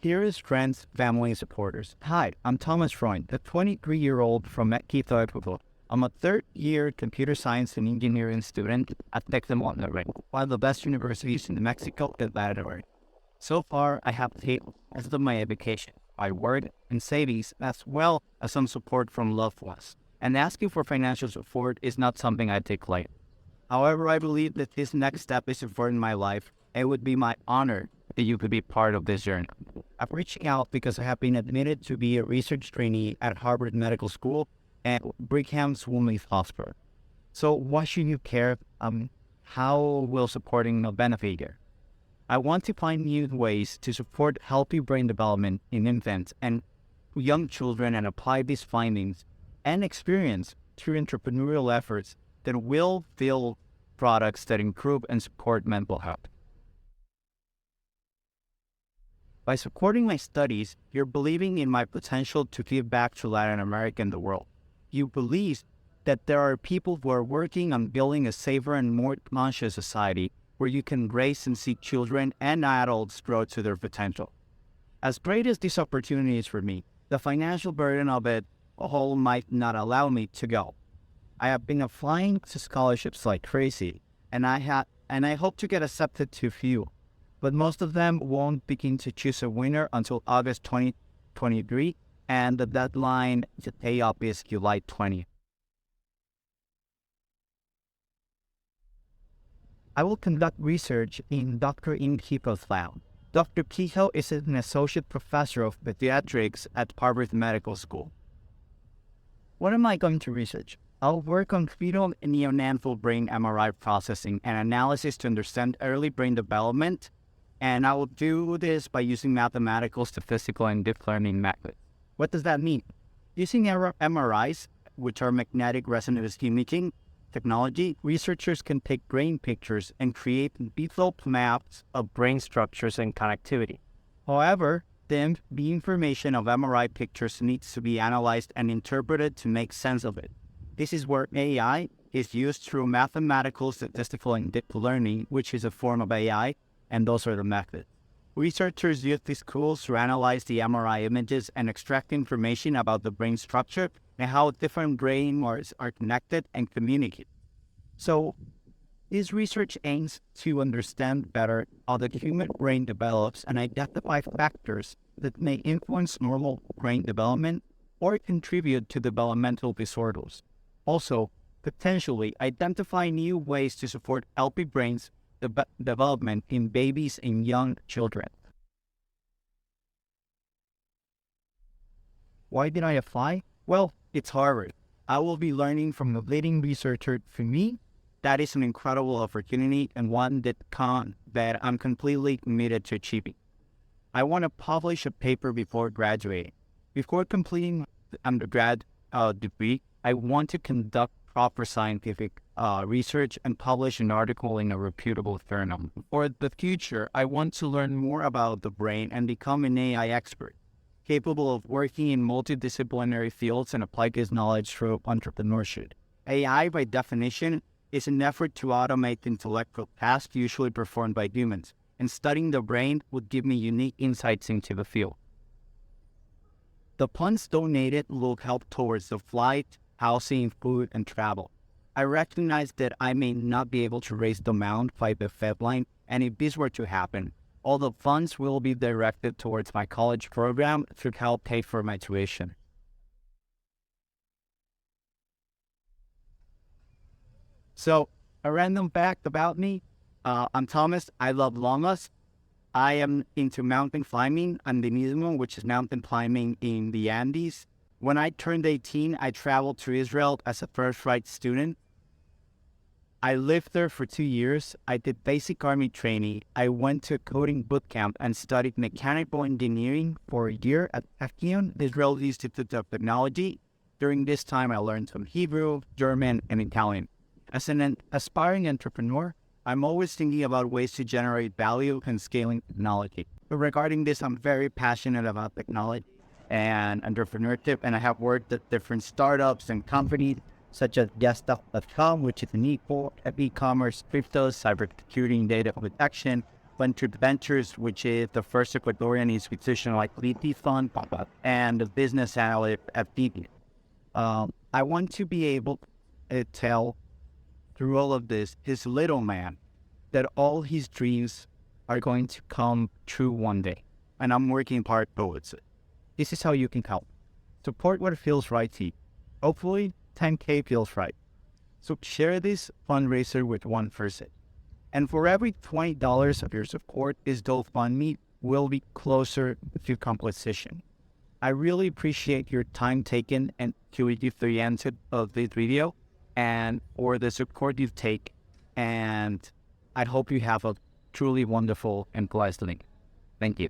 Dearest friends, family, and supporters. Hi, I'm Thomas Freund, a 23-year-old from Quito, Ecuador. I'm a third-year computer science and engineering student at Tec de Monterrey, one of the best universities in Mexico and Latin America. So far, I have paid most of my education, my work, and savings, as well as some support from loved ones. And asking for financial support is not something I take lightly. However, I believe that this next step is important in my life. It would be my honor that you could be part of this journey. I'm reaching out because I have been admitted to be a research trainee at Harvard Medical School and Brigham's Women's Hospital. So why should you care? How will supporting benefit you? I want to find new ways to support healthy brain development in infants and young children and apply these findings and experience through entrepreneurial efforts that will build products that improve and support mental health. By supporting my studies, you're believing in my potential to give back to Latin America and the world. You believe that there are people who are working on building a safer and more conscious society where you can raise and see children and adults grow to their potential. As great as this opportunity is for me, the financial burden of it all might not allow me to go. I have been applying to scholarships like crazy, and I hope to get accepted to a few. But most of them won't begin to choose a winner until August 2023, and the deadline to pay up is July 20th. I will conduct research in Dr. Quijo's lab. Dr. Quijo is an associate professor of pediatrics at Harvard Medical School. What am I going to research? I'll work on fetal and neonatal brain MRI processing and analysis to understand early brain development. And I will do this by using mathematical, statistical, and deep learning methods. What does that mean? Using MRIs, which are magnetic resonance imaging technology, researchers can take brain pictures and create detailed maps of brain structures and connectivity. However, the information of MRI pictures needs to be analyzed and interpreted to make sense of it. This is where AI is used through mathematical, statistical, and deep learning, which is a form of AI, and those are the methods. Researchers use these tools to analyze the MRI images and extract information about the brain structure and how different brain areas are connected and communicate. So, this research aims to understand better how the human brain develops and identify factors that may influence normal brain development or contribute to developmental disorders. Also, potentially identify new ways to support healthy brains development in babies and young children. Why did I apply? Well, it's Harvard. I will be learning from the leading researcher. For me, that is an incredible opportunity and one that I'm completely committed to achieving. I want to publish a paper before graduating. Before completing the undergrad degree, I want to conduct proper scientific research and publish an article in a reputable journal. For the future, I want to learn more about the brain and become an AI expert, capable of working in multidisciplinary fields and apply this knowledge through entrepreneurship. AI, by definition, is an effort to automate intellectual tasks usually performed by humans, and studying the brain would give me unique insights into the field. The funds donated will help towards the flight, housing, food, and travel. I recognize that I may not be able to raise the amount by the deadline, and if this were to happen, all the funds will be directed towards my college program to help pay for my tuition. So, a random fact about me, I'm Thomas. I love llamas. I am into mountain climbing, andinismo, which is mountain climbing in the Andes. When I turned 18, I traveled to Israel as a first-right student. I lived there for 2 years. I did basic army training. I went to a coding bootcamp and studied mechanical engineering for a year at Afghan, the Israeli Institute of Technology. During this time, I learned some Hebrew, German, and Italian. As an aspiring entrepreneur, I'm always thinking about ways to generate value and scaling technology. But regarding this, I'm very passionate about technology and entrepreneurship, and I have worked at different startups and companies such as Gueststuff.com, which is an e-commerce, crypto, cybersecurity, and data protection, Venture Ventures, which is the first Ecuadorian institutional liquidity fund, and a business analyst at BB. I want to be able to tell through all of this, his little man, that all his dreams are going to come true one day. And I'm working hard towards it. This is how you can help. Support what feels right to you. Hopefully, 10K feels right. So share this fundraiser with one person. And for every $20 of your support, this GoFundMe will be closer to completion. I really appreciate your time taken and to give the answer of this video and for the support you take. And I hope you have a truly wonderful and blessed link. Thank you.